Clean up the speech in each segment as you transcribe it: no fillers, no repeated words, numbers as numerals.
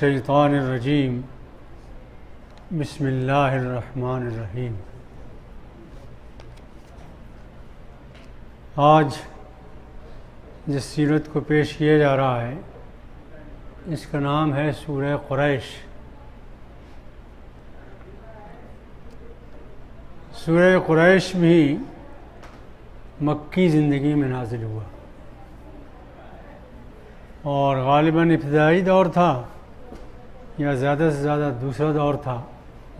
الشیطان الرجیم بسم اللہ الرحمن الرحیم۔ آج جس سیرت کو پیش کیا جا رہا ہے اس کا نام ہے سورہ قریش۔ سورہ قریش بھی مکی زندگی میں نازل ہوا اور غالباً ابتدائی دور تھا یا زیادہ سے زیادہ دوسرا دور تھا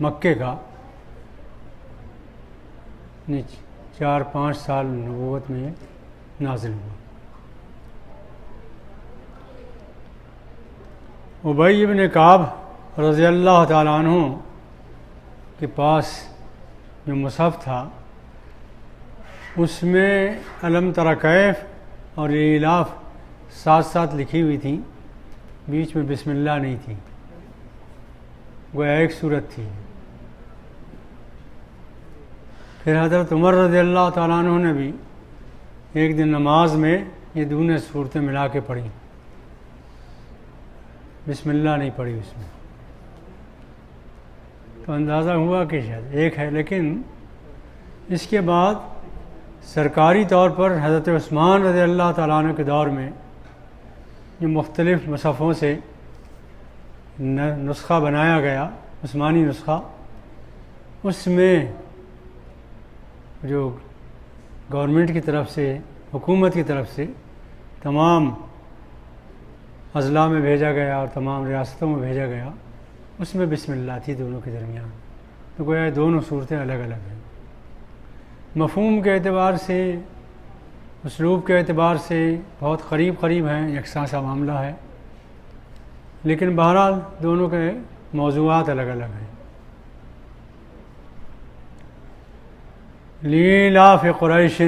مکے کا، 4-5 سال نبوت میں نازل ہوا۔ ابی بن کعب رضی اللہ تعالیٰ عنہ کے پاس جو مصحف تھا اس میں الم تر کیف اور ایلاف ساتھ ساتھ لکھی ہوئی تھیں، بیچ میں بسم اللہ نہیں تھی، گویا ایک صورت تھی۔ پھر حضرت عمر رضی اللہ تعالیٰ عنہ نے بھی ایک دن نماز میں یہ دونوں صورتیں ملا کے پڑھی، بسم اللہ نہیں پڑھی اس میں، تو اندازہ ہوا کہ شاید ایک ہے۔ لیکن اس کے بعد سرکاری طور پر حضرت عثمان رضی اللہ تعالیٰ عنہ کے دور میں جو مختلف مصحفوں سے نسخہ بنایا گیا، عثمانی نسخہ، اس میں جو گورنمنٹ کی طرف سے، حکومت کی طرف سے تمام اضلاع میں بھیجا گیا اور تمام ریاستوں میں بھیجا گیا، اس میں بسم اللہ تھی دونوں کے درمیان۔ تو گویا دونوں صورتیں الگ الگ ہیں، مفہوم کے اعتبار سے، اسلوب کے اعتبار سے بہت قریب ہیں، یکساں سا معاملہ ہے، لیکن بہرحال دونوں کے موضوعات الگ الگ ہیں۔ لِإِيلَافِ قُرَيْشٍ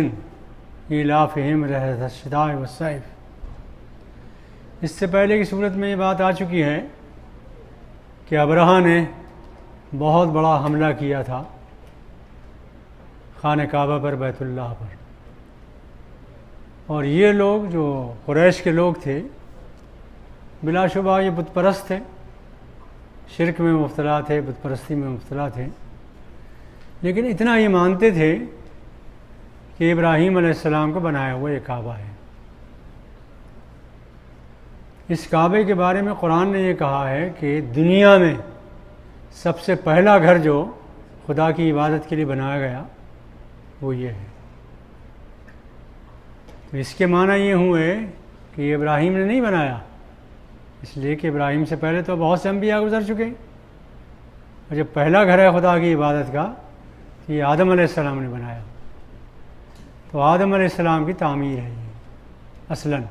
إِيلَافِهِمْ رِحْلَةَ الشِّتَاءِ وَالصَّيْفِ۔ اس سے پہلے کی صورت میں یہ بات آ چکی ہے کہ ابرہہ نے بہت بڑا حملہ کیا تھا خانہ کعبہ پر، بیت اللہ پر، اور یہ لوگ جو قریش کے لوگ تھے بلا شبہ یہ بت پرست تھے، شرک میں مبتلا تھے، بت پرستی میں مبتلا تھے، لیکن اتنا یہ مانتے تھے کہ ابراہیم علیہ السلام کو بنایا ہوا یہ کعبہ ہے۔ اس کعبے کے بارے میں قرآن نے یہ کہا ہے کہ دنیا میں سب سے پہلا گھر جو خدا کی عبادت کے لیے بنایا گیا وہ یہ ہے۔ تو اس کے معنی یہ ہوئے کہ یہ ابراہیم نے نہیں بنایا، اس لیے کہ ابراہیم سے پہلے تو بہت سے انبیاء گزر چکے، اور جب پہلا گھر ہے خدا کی عبادت کا تو یہ آدم علیہ السلام نے بنایا، تو آدم علیہ السلام کی تعمیر ہے یہ اصلاً۔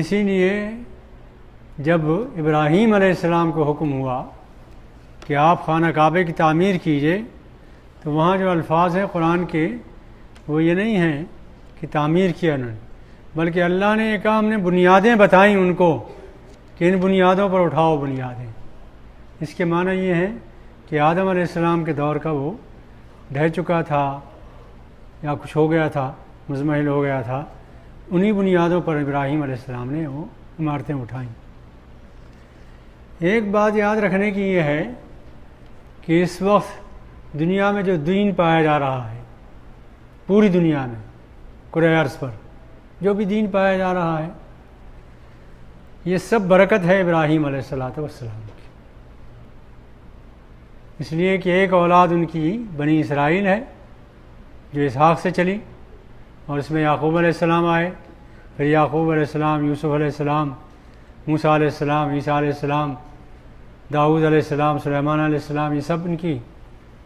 اسی لیے جب ابراہیم علیہ السلام کو حکم ہوا کہ آپ خانہ کعبے کی تعمیر کیجئے، تو وہاں جو الفاظ ہیں قرآن کے وہ یہ نہیں ہیں کہ تعمیر کیا انہوں نے، بلکہ اللہ نے یہ کہا ہم نے بنیادیں بتائیں ان کو کہ ان بنیادوں پر اٹھاؤ بنیادیں۔ اس کے معنی یہ ہے کہ آدم علیہ السلام کے دور کا وہ ڈھہ چکا تھا یا کچھ ہو گیا تھا، مزمحل ہو گیا تھا، انہی بنیادوں پر ابراہیم علیہ السلام نے وہ عمارتیں اٹھائیں۔ ایک بات یاد رکھنے کی یہ ہے کہ اس وقت دنیا میں جو دین پایا جا رہا ہے، پوری دنیا میں کرۂ ارض پر جو بھی دین پایا جا رہا ہے، یہ سب برکت ہے ابراہیم علیہ السلام کی، اس لیے کہ ایک اولاد ان کی بنی اسرائیل ہے جو اسحاق سے چلی، اور اس میں یعقوب علیہ السلام آئے، پھر یعقوب علیہ السلام، یوسف علیہ السلام، موسیٰ علیہ السلام، عیسیٰ علیہ السلام، داؤد علیہ السلام، سلیمان علیہ السلام، یہ سب ان کی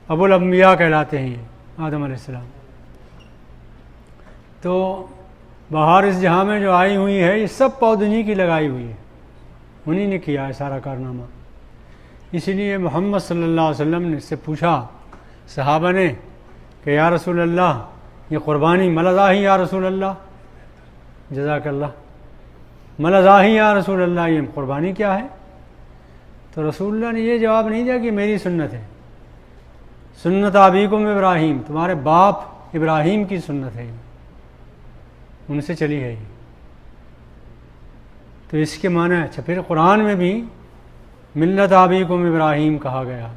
ابو الانبیاء کہلاتے ہیں، آدم علیہ السلام۔ تو بہار اس جہاں میں جو آئی ہوئی ہے یہ سب پود انہی کی لگائی ہوئی ہے، انہی نے کیا ہے سارا کارنامہ۔ اسی لیے محمد صلی اللہ علیہ وسلم نے اس سے پوچھا صحابہ نے کہ یا رسول اللہ یہ قربانی ملذاہی یا رسول اللہ، جزاک اللہ، ملذاہی یا رسول اللہ، یہ قربانی کیا ہے؟ تو رسول اللہ نے یہ جواب نہیں دیا کہ میری سنت ہے، سنت ابیکم ابراہیم، تمہارے باپ ابراہیم کی سنت ہے، ان سے چلی ہے یہ۔ تو اس کے معنی اچھا پھر قرآن میں بھی ملت ابیکم ابراہیم کہا گیا،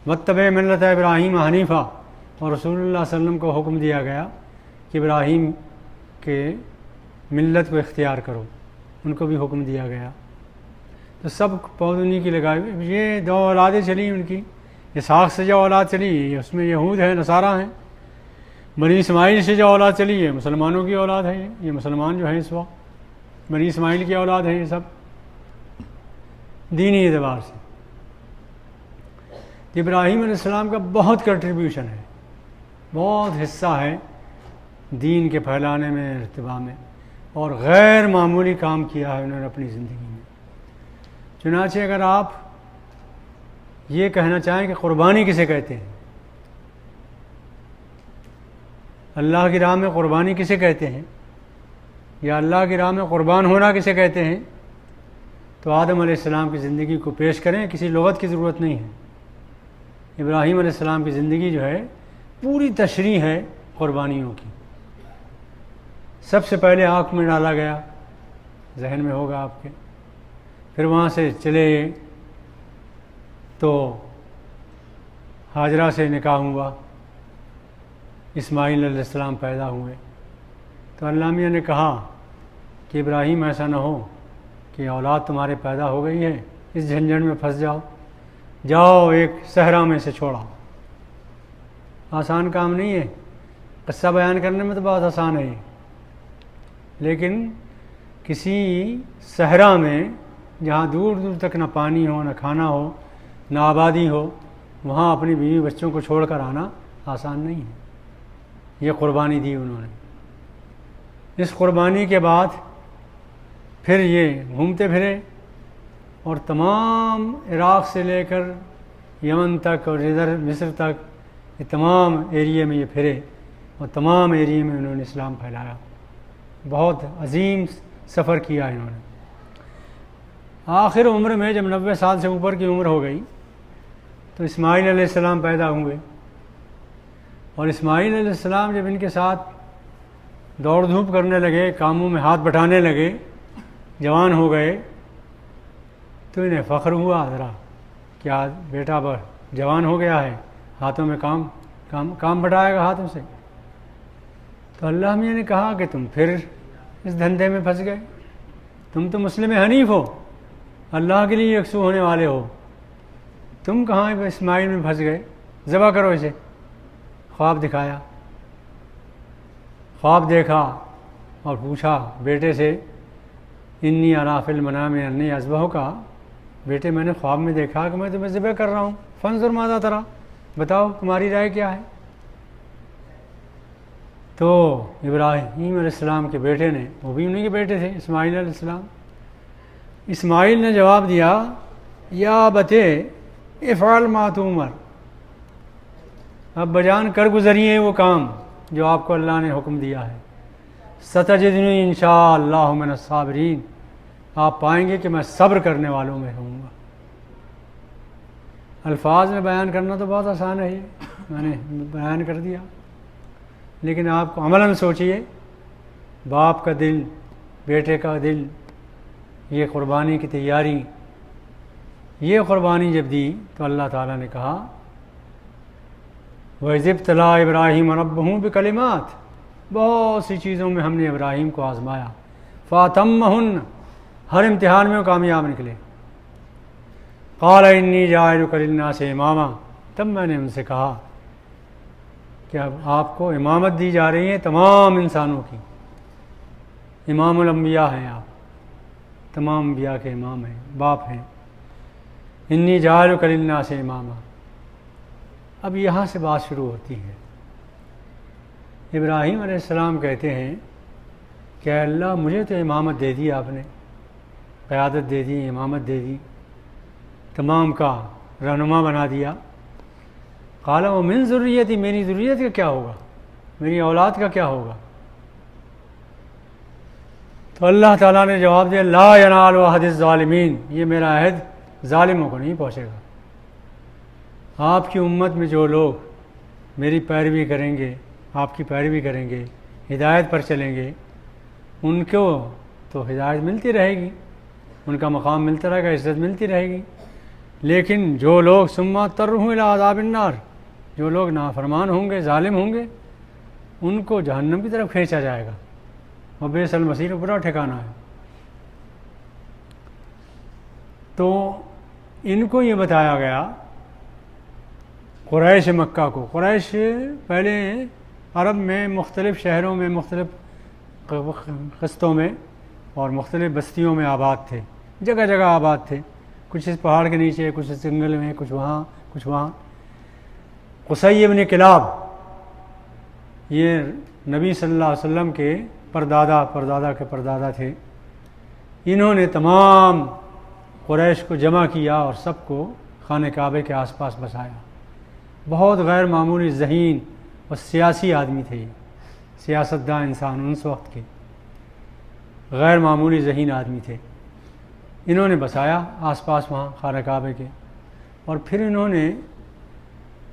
واتبع ملت ابراہیم حنیفہ، اور رسول اللہ صلی اللہ علیہ وسلم کو حکم دیا گیا کہ ابراہیم کے ملت کو اختیار کرو، ان کو بھی حکم دیا گیا۔ تو سب پود انہیں کی لگائی، یہ 2 اولادیں چلی ان کی، اسحاق سے جو اولاد چلی اس میں یہود ہیں، نصارہ ہیں، بنی اسماعیل سے جو اولاد چلی ہے مسلمانوں کی اولاد ہے، یہ مسلمان جو ہیں اس وقت بنی اسماعیل کی اولاد ہے، یہ سب دینی اعتبار سے۔ ابراہیم علیہ السلام کا بہت کنٹریبیوشن ہے، بہت حصہ ہے دین کے پھیلانے میں، ارتباط میں، اور غیر معمولی کام کیا ہے انہوں نے اپنی زندگی میں۔ چنانچہ اگر آپ یہ کہنا چاہیں کہ قربانی کسے کہتے ہیں، اللہ کی راہ میں قربانی کسے کہتے ہیں، یا اللہ کی راہ میں قربان ہونا کسے کہتے ہیں، تو آدم علیہ السلام کی زندگی کو پیش کریں، کسی لغت کی ضرورت نہیں ہے۔ ابراہیم علیہ السلام کی زندگی جو ہے پوری تشریح ہے قربانیوں کی۔ سب سے پہلے آگ میں ڈالا گیا، ذہن میں ہوگا آپ کے، پھر وہاں سے چلے تو ہاجرہ سے نکاح ہوا، اسماعیل علیہ السلام پیدا ہوئے۔ تو اللہ میاں نے کہا کہ ابراہیم ایسا نہ ہو کہ اولاد تمہارے پیدا ہو گئی ہے، اس جھنجھٹ میں پھنس جاؤ ایک صحرا میں سے چھوڑا۔ آسان کام نہیں ہے، قصہ بیان کرنے میں تو بہت آسان ہے یہ، لیکن کسی صحرا میں جہاں دور دور تک نہ پانی ہو، نہ کھانا ہو، نہ آبادی ہو، وہاں اپنی بیوی بچوں کو چھوڑ کر آنا آسان نہیں ہے۔ یہ قربانی دی انہوں نے۔ اس قربانی کے بعد پھر یہ گھومتے پھرے اور تمام عراق سے لے کر یمن تک اور ادھر مصر تک، یہ تمام ایریے میں یہ پھرے اور تمام ایریے میں انہوں نے اسلام پھیلایا۔ بہت عظیم سفر کیا انہوں نے۔ آخر عمر میں جب 90 سال سے اوپر کی عمر ہو گئی تو اسماعیل علیہ السلام پیدا ہوئے، اور اسماعیل علیہ السلام جب ان کے ساتھ دوڑ دھوپ کرنے لگے، کاموں میں ہاتھ بٹانے لگے، جوان ہو گئے، تو انہیں فخر ہوا ذرا، کیا بیٹا جوان ہو گیا ہے، ہاتھوں میں کام بٹائے گا ہاتھوں سے۔ تو اللہ میاں نے کہا کہ تم پھر اس دھندے میں پھنس گئے، تم تو مسلم حنیف ہو، اللہ کے لیے یکسو ہونے والے ہو، تم کہاں اسماعیل میں پھنس گئے، ذبح کرو اسے۔ خواب دکھایا، خواب دیکھا اور پوچھا بیٹے سے، انی ارا فی المنام انی اذبحک، بیٹے میں نے خواب میں دیکھا کہ میں تمہیں ذبح کر رہا ہوں، فانظر ماذا تری، بتاؤ تمہاری رائے کیا ہے۔ تو ابراہیم علیہ السلام کے بیٹے نے، وہ بھی انہیں کے بیٹے تھے اسماعیل علیہ السلام، اسماعیل نے جواب دیا، یا بتے افعل ما تؤمر، اب بجان کر گزریے وہ کام جو آپ کو اللہ نے حکم دیا ہے، ستجدنی انشاءاللہ من الصابرین، آپ پائیں گے کہ میں صبر کرنے والوں میں ہوں گا۔ الفاظ میں بیان کرنا تو بہت آسان ہے، یہ میں نے بیان کر دیا، لیکن آپ کو عملاً سوچئے، باپ کا دل، بیٹے کا دل، یہ قربانی کی تیاری، یہ قربانی جب دی تو اللہ تعالیٰ نے کہا وَإِذِ ابْتَلَىٰ إِبْرَاهِيمَ رَبُّهُ بِكَلِمَاتٍ، بہت سی چیزوں میں ہم نے ابراہیم کو آزمایا، فَأَتَمَّهُنَّ، ہر امتحان میں وہ کامیاب نکلے۔ قَالَ إِنِّي جَاعِلُكَ لِلنَّاسِ إِمَامًا، تب میں نے ان سے کہا کہ اب آپ کو امامت دی جا رہی ہے تمام انسانوں کی، امام الانبیاء ہیں آپ، تمام انبیاء کے امام ہیں، باپ ہیں۔ انی جاعلک للناس اماما، اب یہاں سے بات شروع ہوتی ہے۔ ابراہیم علیہ السلام کہتے ہیں کہ اے اللہ مجھے تو امامت دے دی، آپ نے قیادت دے دی، امامت دے دی، تمام کا رہنما بنا دیا۔ قال ومن ذریتی، میری ذریت کا کیا ہوگا، میری اولاد کا کیا ہوگا؟ تو اللہ تعالیٰ نے جواب دیا لا ینال عہد الظالمین، یہ میرا عہد ظالموں کو نہیں پہنچے گا۔ آپ کی امت میں جو لوگ میری پیروی کریں گے، آپ کی پیروی کریں گے، ہدایت پر چلیں گے، ان کو تو ہدایت ملتی رہے گی، ان کا مقام ملتا رہے گا، عزت ملتی رہے گی۔ لیکن جو لوگ ثم اضطرهم الی عذاب النار، جو لوگ نافرمان ہوں گے، ظالم ہوں گے، ان کو جہنم کی طرف کھینچا جائے گا، اور بئس المصیر، برا ٹھکانہ ہے۔ تو ان کو یہ بتایا گیا، قریش مکہ کو۔ قریش پہلے عرب میں مختلف شہروں میں، مختلف قسطوں میں اور مختلف بستیوں میں آباد تھے، جگہ جگہ آباد تھے، کچھ اس پہاڑ کے نیچے، کچھ اس جنگل میں، کچھ وہاں کچھ وہاں۔ قصی ابن کلاب یہ نبی صلی اللہ علیہ وسلم کے پردادا کے پردادا تھے۔ انہوں نے تمام قریش کو جمع کیا اور سب کو خانہ کعبے کے آس پاس بسایا۔ بہت غیر معمولی ذہین اور سیاسی آدمی تھے، یہ سیاست داں انسان اس وقت کے غیر معمولی ذہین آدمی تھے۔ انہوں نے بسایا آس پاس وہاں خانہ کعبے کے، اور پھر انہوں نے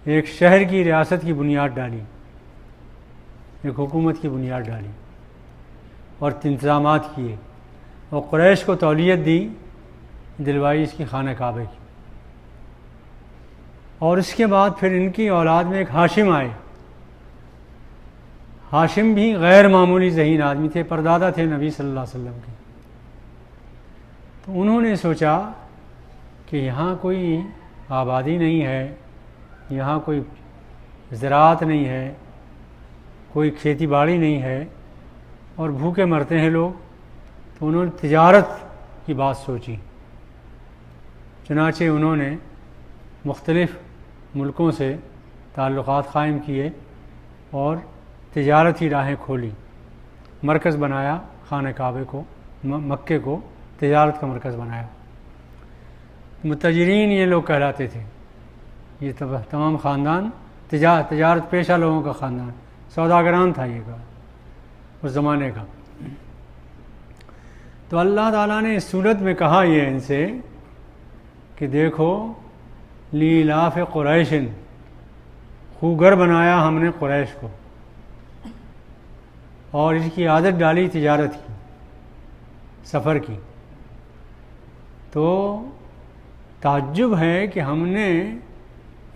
ایک شہر کی ریاست کی بنیاد ڈالی، ایک حکومت کی بنیاد ڈالی اور انتظامات کیے، اور قریش کو تولیت دی، دلوائی اس کی خانہ کعبے کی۔ اور اس کے بعد پھر ان کی اولاد میں ایک ہاشم آئے۔ ہاشم بھی غیر معمولی ذہین آدمی تھے، پردادا تھے نبی صلی اللہ علیہ وسلم کے۔ تو انہوں نے سوچا کہ یہاں کوئی آبادی نہیں ہے، یہاں کوئی زراعت نہیں ہے، کوئی کھیتی باڑی نہیں ہے، اور بھوکے مرتے ہیں لوگ۔ تو انہوں نے تجارت کی بات سوچی، چنانچہ انہوں نے مختلف ملکوں سے تعلقات قائم کیے اور تجارتی راہیں کھولی، مرکز بنایا خانہ کعبے کو، مکے کو تجارت کا مرکز بنایا۔ متاجرین یہ لوگ کہلاتے تھے، یہ تمام خاندان تجارت پیشہ لوگوں کا خاندان، سوداگران تھا یہ کا اس زمانے کا۔ تو اللہ تعالیٰ نے اس صورت میں کہا یہ ان سے کہ دیکھو، لیلاف قریشن، خوگر بنایا ہم نے قریش کو، اور اس کی عادت ڈالی تجارت کی، سفر کی۔ تو تعجب ہے کہ ہم نے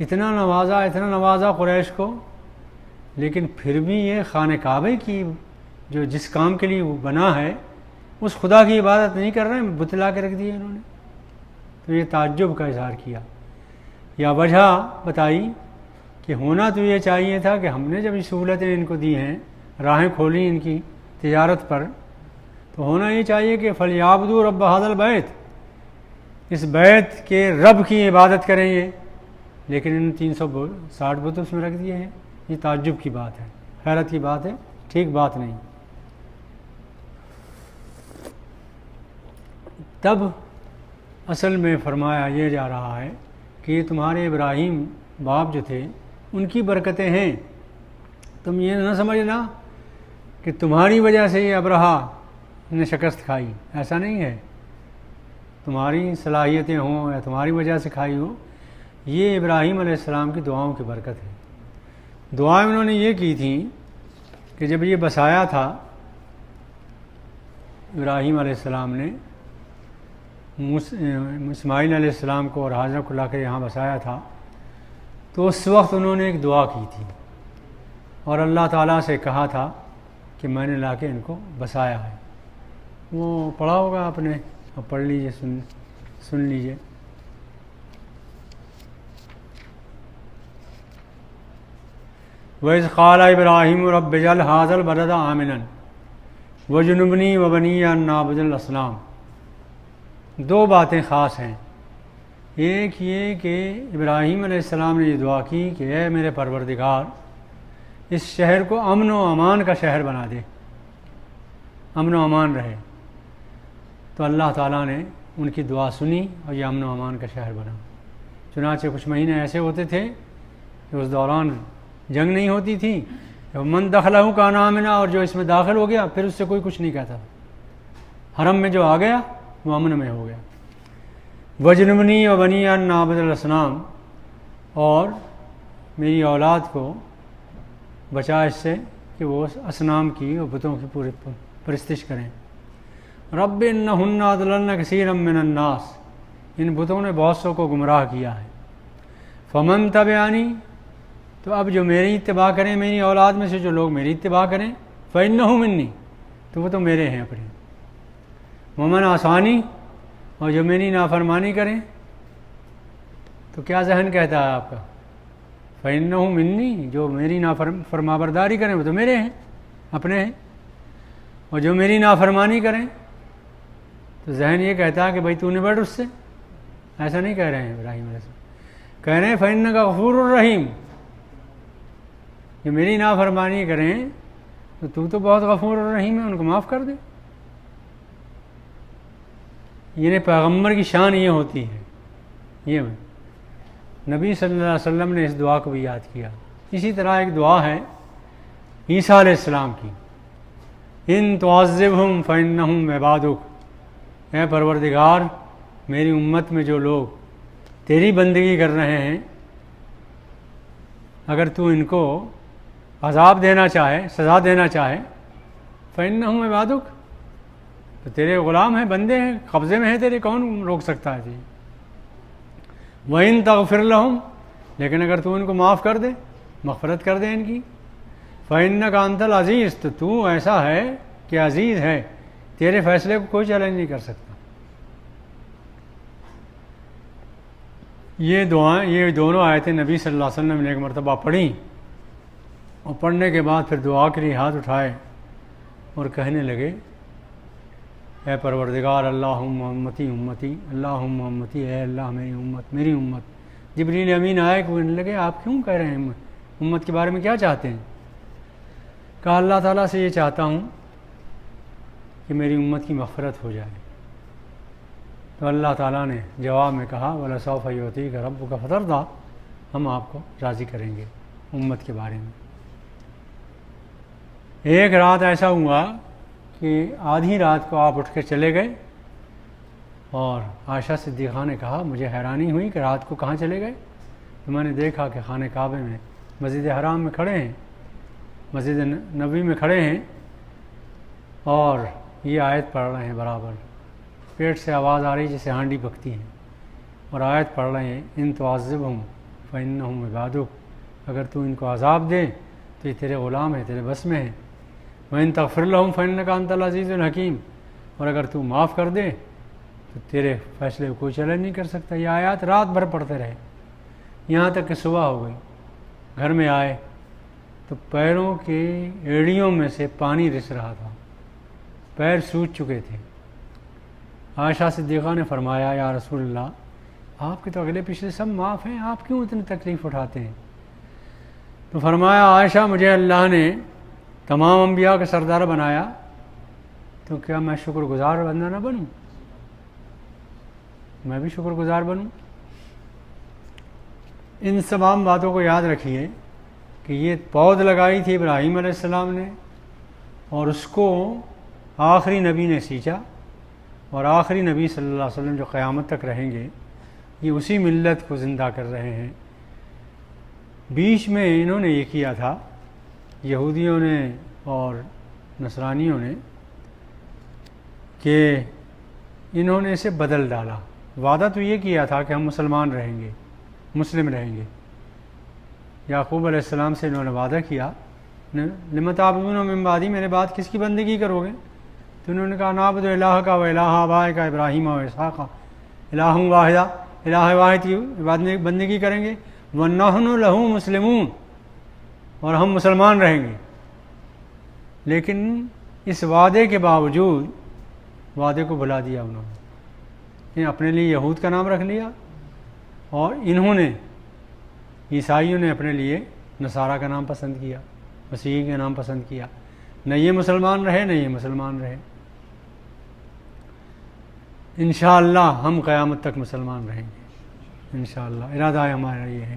اتنا نوازا قریش کو، لیکن پھر بھی یہ خانہ کعبے کی جو جس کام کے لیے وہ بنا ہے اس خدا کی عبادت نہیں کر رہے ہیں، بتلا کے رکھ دی انہوں نے۔ تو یہ تعجب کا اظہار کیا، یا وجہ بتائی کہ ہونا تو یہ چاہیے تھا کہ ہم نے جب یہ سہولتیں ان کو دی ہیں، راہیں کھولی ان کی تجارت پر، تو ہونا یہ چاہیے کہ فَلْيَعْبُدُوا رَبَّ هَذَا الْبَيْتِ، اس بیت کے رب کی عبادت کریں یہ، لیکن ان 360 بتوں میں رکھ دیے ہیں۔ یہ تعجب کی بات ہے، حیرت کی بات ہے، ٹھیک بات نہیں۔ تب اصل میں فرمایا یہ جا رہا ہے کہ یہ تمہارے ابراہیم باپ جو تھے ان کی برکتیں ہیں، تم یہ نہ سمجھنا کہ تمہاری وجہ سے یہ ابرہا نے شکست کھائی، ایسا نہیں ہے، تمہاری صلاحیتیں ہوں یا تمہاری وجہ سے کھائی ہو، یہ ابراہیم علیہ السلام کی دعاؤں کی برکت ہے۔ دعائیں انہوں نے یہ کی تھیں کہ جب یہ بسایا تھا ابراہیم علیہ السلام نے اسماعیل علیہ السلام کو اور حاجرہ کو لا کے یہاں بسایا تھا، تو اس وقت انہوں نے ایک دعا کی تھی اور اللہ تعالیٰ سے کہا تھا کہ میں نے لا کے ان کو بسایا ہے۔ وہ پڑھا ہوگا آپ نے، اب پڑھ لیجئے، سن لیجئے۔ وَإِذْ قَالَ إِبْرَاهِيمُ رَبِّ اجْعَلْ هَٰذَا الْبَلَدَ آمِنًا وَاجْنُبْنِي وَبَنِيَّ أَن نَّعْبُدَ الْأَصْنَامَ۔ دو باتیں خاص ہیں، ایک یہ کہ ابراہیم علیہ السلام نے یہ دعا کی کہ اے میرے پروردگار، اس شہر کو امن و امان کا شہر بنا دے، امن و امان رہے۔ تو اللہ تعالیٰ نے ان کی دعا سنی اور یہ امن و امان کا شہر بنا۔ چنانچہ کچھ مہینے ایسے ہوتے تھے کہ اس دوران جنگ نہیں ہوتی تھی، من دخلہ کان آمنا، اور جو اس میں داخل ہو گیا پھر اس سے کوئی کچھ نہیں کہتا، حرم میں جو آ گیا وہ امن میں ہو گیا۔ وجنبنی و بنی ان نعبد الاصنام، اور میری اولاد کو بچا اس سے کہ وہ اصنام کی اور بتوں کی پوری پرستش کریں۔ رب انہن اضللن کثیرا من الناس، ان بتوں نے بہت سو کو گمراہ کیا ہے، فمن تبعنی، تو اب جو میری اتباع کریں، میری اولاد میں سے جو لوگ میری اتباع کریں، فإنہ منی، تو وہ تو میرے ہیں اپنے، ومن عصانی، اور جو میری نافرمانی کریں، تو کیا ذہن کہتا ہے آپ کا؟ فإنہ منی، جو میری فرمانبرداری کریں وہ تو میرے ہیں، اپنے ہیں، اور جو میری نافرمانی کریں تو ذہن یہ کہتا ہے کہ بھائی تو نبٹ اس سے۔ ایسا نہیں کہہ رہے ہیں ابراہیم علیہ السلام، کہہ رہے ہیں فإنک غفور الرحیم، جو میری نافرمانی کریں تو بہت غفور الرحیم ہے، ان کو معاف کر دے۔ یعنی پیغمبر کی شان یہ ہوتی ہے، یہ نبی صلی اللہ علیہ وسلم نے اس دعا کو بھی یاد کیا۔ اسی طرح ایک دعا ہے عیسیٰ علیہ السلام کی، ان تعذبہم فإنہم عبادک، اے پروردگار میری امت میں جو لوگ تیری بندگی کر رہے ہیں، اگر تو ان کو عذاب دینا چاہے، سزا دینا چاہے، فإنہم عبادک، تو تیرے غلام ہیں، بندے ہیں، قبضے میں ہیں تیرے، کون روک سکتا ہے تجھے؟ وَإِن تَغْفِرْ لَهُمْ، لیکن اگر تو ان کو معاف کر دے، مغفرت کر دے ان کی، فإنک أنت العزیز، تو ایسا ہے کہ عزیز ہے، تیرے فیصلے کو کوئی چیلنج نہیں کر سکتا۔ یہ دونوں آیتیں نبی صلی اللہ علیہ وسلم نے ایک مرتبہ پڑھیں، اور پڑھنے کے بعد پھر دعا کے لیے ہاتھ اٹھائے اور کہنے لگے اے پروردگار اللہم امتی امتی، اللہم امتی، اے اللہ میری امت، میری امت۔ جبریل امین آئے کہ کہنے لگے آپ کیوں کہہ رہے ہیں امت کے بارے میں، کیا چاہتے ہیں؟ کہا اللہ تعالیٰ سے یہ چاہتا ہوں کہ میری امت کی مغفرت ہو جائے۔ تو اللہ تعالیٰ نے جواب میں کہا وَلَسَوْفَ يُعْطِيكَ رَبُّكَ فَتَرْضَىٰ، ہم آپ کو راضی کریں گے امت کے بارے میں۔ ایک رات ایسا ہوا کہ آدھی رات کو آپ اٹھ کے چلے گئے، اور عائشہ صدیقہ نے کہا مجھے حیرانی ہوئی کہ رات کو کہاں چلے گئے، تو میں نے دیکھا کہ خانہ کعبہ میں مسجد حرام میں کھڑے ہیں، مسجد نبوی میں کھڑے ہیں، اور یہ آیت پڑھ رہے ہیں برابر، پیٹ سے آواز آ رہی جیسے ہانڈی پکتی ہے، اور آیت پڑھ رہے ہیں ان تعذبہم فإنہم عبادک، اگر تو ان کو عذاب دے تو یہ تیرے غلام ہیں، تیرے بس میں ہیں، وَإِن تَغْفِرْ لَهُمْ فَإِنَّكَ أَنْتَ الْعَزِيزُ الْحَكِيمُ، اور اگر تو معاف کر دے تو تیرے فیصلے کو کوئی چیلنج نہیں کر سکتا۔ یہ آیات رات بھر پڑھتے رہے، یہاں تک کہ صبح ہو گئی۔ گھر میں آئے تو پیروں کے ایڑیوں میں سے پانی رس رہا تھا، پیر سوج چکے تھے۔ عائشہ صدیقہ نے فرمایا یا رسول اللہ، آپ کے تو اگلے پچھلے سب معاف ہیں، آپ کیوں اتنی تکلیف اٹھاتے ہیں؟ تو فرمایا عائشہ مجھے اللہ نے تمام انبیاء کا سردار بنایا، تو کیا میں شکر گزار بندہ نہ بنوں؟ میں بھی شکر گزار بنوں۔ ان تمام باتوں کو یاد رکھیے کہ یہ پود لگائی تھی ابراہیم علیہ السلام نے، اور اس کو آخری نبی نے سینچا، اور آخری نبی صلی اللہ علیہ وسلم جو قیامت تک رہیں گے یہ اسی ملت کو زندہ کر رہے ہیں۔ بیچ میں انہوں نے یہ کیا تھا، یہودیوں نے اور نصرانیوں نے، کہ انہوں نے اسے بدل ڈالا۔ وعدہ تو یہ کیا تھا کہ ہم مسلمان رہیں گے، مسلم رہیں گے۔ یعقوب علیہ السلام سے انہوں نے وعدہ کیا لم تعبدون من بعدی، میرے بعد کس کی بندگی کرو گے؟ تو انہوں نے کہا نعبد الہ و الہ آبائک ابراہیم و اسحاق الہ واحدہ، الہ واحد کی بندگی کریں گے، وَنَحْنُ لَهُ مسلمون، اور ہم مسلمان رہیں گے۔ لیکن اس وعدے کے باوجود وعدے کو بھلا دیا انہوں نے، اپنے لیے یہود کا نام رکھ لیا، اور انہوں نے عیسائیوں نے اپنے لیے نصارہ کا نام پسند کیا، مسیحی کا نام پسند کیا۔ نہ یہ مسلمان رہے نہ یہ مسلمان رہے۔ انشاءاللہ ہم قیامت تک مسلمان رہیں گے، انشاءاللہ ارادہ ہے ہمارا یہ ہے۔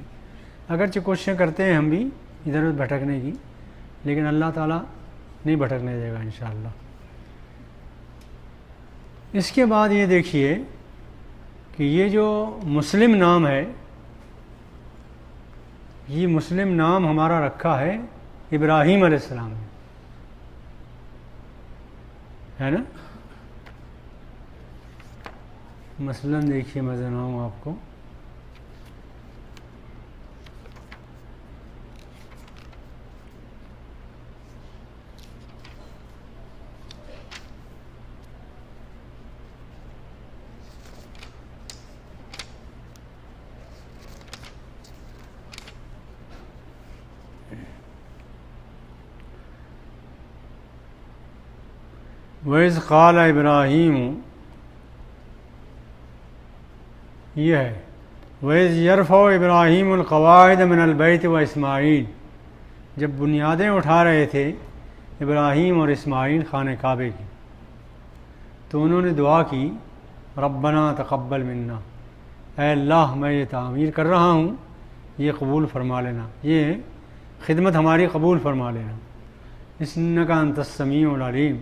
اگرچہ کوششیں کرتے ہیں ہم بھی ادھر ادھر بھٹکنے کی، لیکن اللہ تعالیٰ نہیں بھٹکنے دے گا انشاءاللہ۔ اس کے بعد یہ دیکھیے کہ یہ جو مسلم نام ہے، یہ مسلم نام ہمارا رکھا ہے ابراہیم علیہ السلام نے، ہے نا؟ مثلاً دیکھیے میں سناؤں آپ کو. وَإِذْ قَالَ ابراہیم، یہ ہے وَإِذْ يَرْفَعُ ابراہیم الْقَوَاعِدَ مِنَ الْبَيْتِ وَإِسْمَاعِیل، جب بنیادیں اٹھا رہے تھے ابراہیم اور اسماعیل خانہ کعبے کی، تو انہوں نے دعا کی ربنا تقبل منا، اے اللہ میں یہ تعمیر کر رہا ہوں، یہ قبول فرما لینا، یہ خدمت ہماری قبول فرما لینا. انک انت السمیع العلیم،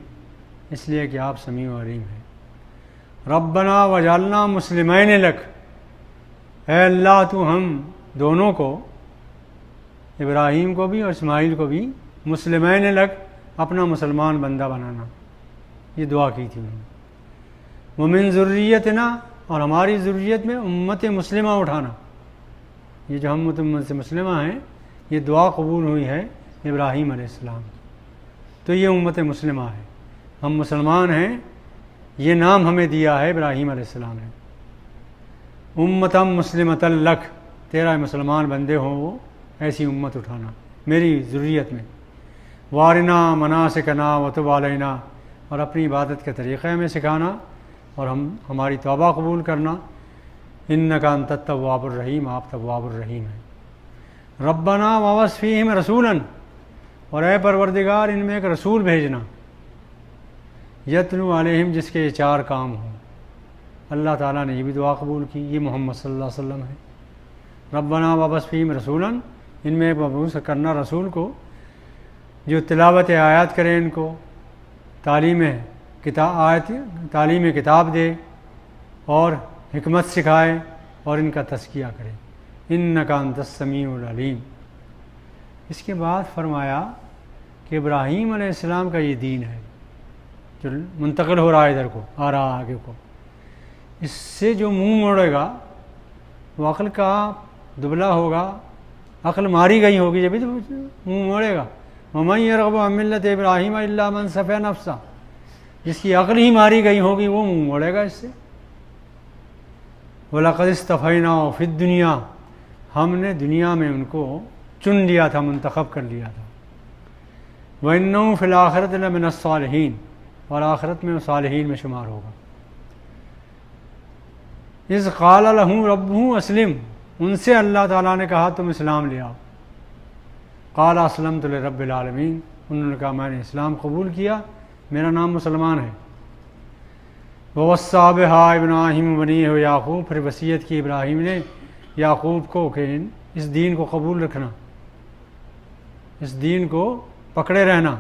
اس لیے کہ آپ سمیع و علیم ہیں. ربنا وجعلنا مسلمین لک، اے اللہ تو ہم دونوں کو، ابراہیم کو بھی اور اسماعیل کو بھی، مسلمین لک، اپنا مسلمان بندہ بنانا، یہ دعا کی تھی انہوں نے. ومن ذریتنا، اور ہماری ذریت میں امت مسلمہ اٹھانا، یہ جو ہم امت مسلمہ ہیں یہ دعا قبول ہوئی ہے ابراہیم علیہ السلام، تو یہ امت مسلمہ ہے، ہم مسلمان ہیں، یہ نام ہمیں دیا ہے ابراہیم علیہ السلام نے. امتم مسلمۃ لک، تیرا مسلمان بندے ہوں وہ ایسی امت اٹھانا میری ذریت میں. وارنا مناسکنا وتب علینا، اور اپنی عبادت کے طریقہ ہمیں سکھانا اور ہماری توبہ قبول کرنا. انک انت التواب الرحیم، آپ تواب الرحیم ہیں. ربنا وابعث فیہم رسولا، اور اے پروردگار ان میں ایک رسول بھیجنا، یتلو علیہم، جس کے یہ چار کام ہوں. اللہ تعالیٰ نے یہ بھی دعا قبول کی، یہ محمد صلی اللہ علیہ وسلم ہے. ربنا وابعث فیہم رسولا، ان میں مبعوث کرنا رسول کو جو تلاوت آیات کرے، ان کو تعلیم کتاب دے اور حکمت سکھائے اور ان کا تزکیہ کرے. انک انت السمیع العلیم. اس کے بعد فرمایا کہ ابراہیم علیہ السلام کا یہ دین ہے جو منتقل ہو رہا ہے ادھر کو، آ رہا آگے کو. اس سے جو منہ موڑے گا وہ عقل کا دبلا ہوگا، عقل ماری گئی ہوگی جبھی تو منہ موڑے گا. وَمَن يَرْغَبُ عَن مِّلَّةِ إِبْرَاهِيمَ إِلَّا مَن سَفِهَ نَفْسَهُ، جس کی عقل ہی ماری گئی ہوگی وہ منہ موڑے گا اس سے. وَلَقَدِ اصْطَفَيْنَاهُ فِي الدُّنْيَا، ہم نے دنیا میں ان کو چن لیا تھا، منتخب کر لیا تھا. وَإِنَّهُ فِي الْآخِرَةِ لَمِنَ الصَّالِحِينَ، اور آخرت میں وہ صالحین میں شمار ہوگا. اِذْ قَالَ لَهُ رَبُّهُ أَسْلِمْ، ان سے اللہ تعالیٰ نے کہا تم اسلام لے آؤ. قال اسلمت لرب العالمین، انہوں نے کہا میں نے اسلام قبول کیا، میرا نام مسلمان ہے. ووصى بها ابراہیم بنیہ یعقوب، پھر وصیت کی ابراہیم نے یعقوب کو کہ اس دین کو قبول رکھنا، اس دین کو پکڑے رہنا.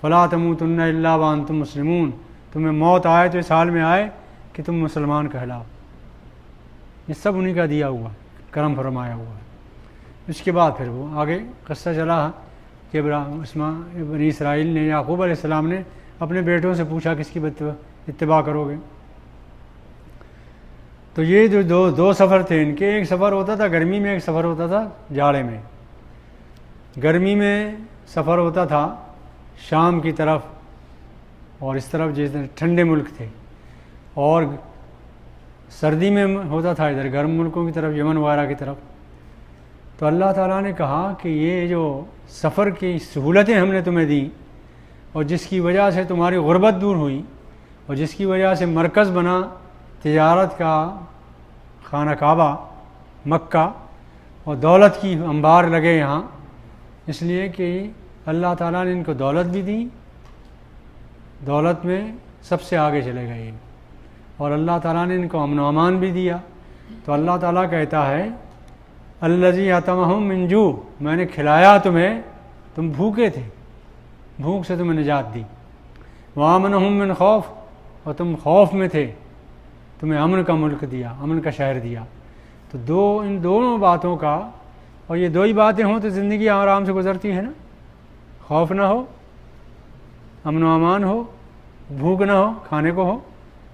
فلا تموتن الا وانتم مسلمون، تمہیں موت آئے تو اس حال میں آئے کہ تم مسلمان کہلاؤ. یہ سب انہی کا دیا ہوا، کرم فرمایا ہوا ہے. اس کے بعد پھر وہ آگے قصہ چلا کہ بنی اسرائیل نے، یعقوب علیہ السلام نے اپنے بیٹوں سے پوچھا کس کی اتباع کرو گے. تو یہ جو دو سفر تھے ان کے، ایک سفر ہوتا تھا گرمی میں، ایک سفر ہوتا تھا جاڑے میں. گرمی میں سفر ہوتا تھا شام کی طرف اور اس طرف جیسے ٹھنڈے ملک تھے، اور سردی میں ہوتا تھا ادھر گرم ملکوں کی طرف، یمن وغیرہ کی طرف. تو اللہ تعالیٰ نے کہا کہ یہ جو سفر کی سہولتیں ہم نے تمہیں دیں اور جس کی وجہ سے تمہاری غربت دور ہوئی اور جس کی وجہ سے مرکز بنا تجارت کا خانہ کعبہ مکہ، اور دولت کی انبار لگے یہاں، اس لیے کہ اللہ تعالیٰ نے ان کو دولت بھی دی، دولت میں سب سے آگے چلے گئے، اور اللہ تعالیٰ نے ان کو امن و امان بھی دیا. تو اللہ تعالیٰ کہتا ہے الذی اطعمہم من جوع، میں نے کھلایا تمہیں، تم بھوکے تھے، بھوک سے تمہیں نجات دی. وآمنہم من خوف، اور تم خوف میں تھے، تمہیں امن کا ملک دیا، امن کا شہر دیا. تو ان دونوں باتوں کا، اور یہ دو ہی باتیں ہوں تو زندگی آرام سے گزرتی ہے نا، خوف نہ ہو، امن و امان ہو، بھوک نہ ہو، کھانے کو ہو،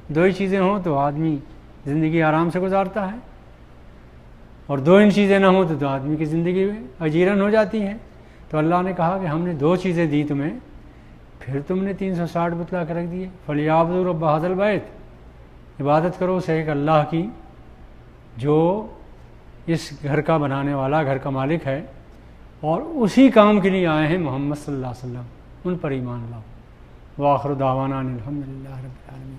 دو ہی چیزیں ہوں تو آدمی زندگی آرام سے گزارتا ہے، اور 2 ان چیزیں نہ ہوں تو آدمی کی زندگی اجیرن ہو جاتی ہے۔ تو اللہ نے کہا کہ ہم نے 2 چیزیں دی تمہیں، پھر تم نے 360 بتلا کے رکھ دیے۔ فَلْيَعْبُدُوا رَبَّ هَذَا الْبَيْتِ، عبادت کرو اس ایک اللہ کی جو اس گھر کا بنانے والا، گھر کا مالک ہے، اور اسی کام کے لیے آئے ہیں محمد صلی اللہ علیہ وسلم، ان پر ایمان لاؤ۔ وآخر دعوانا ان الحمد للہ رب العالمین۔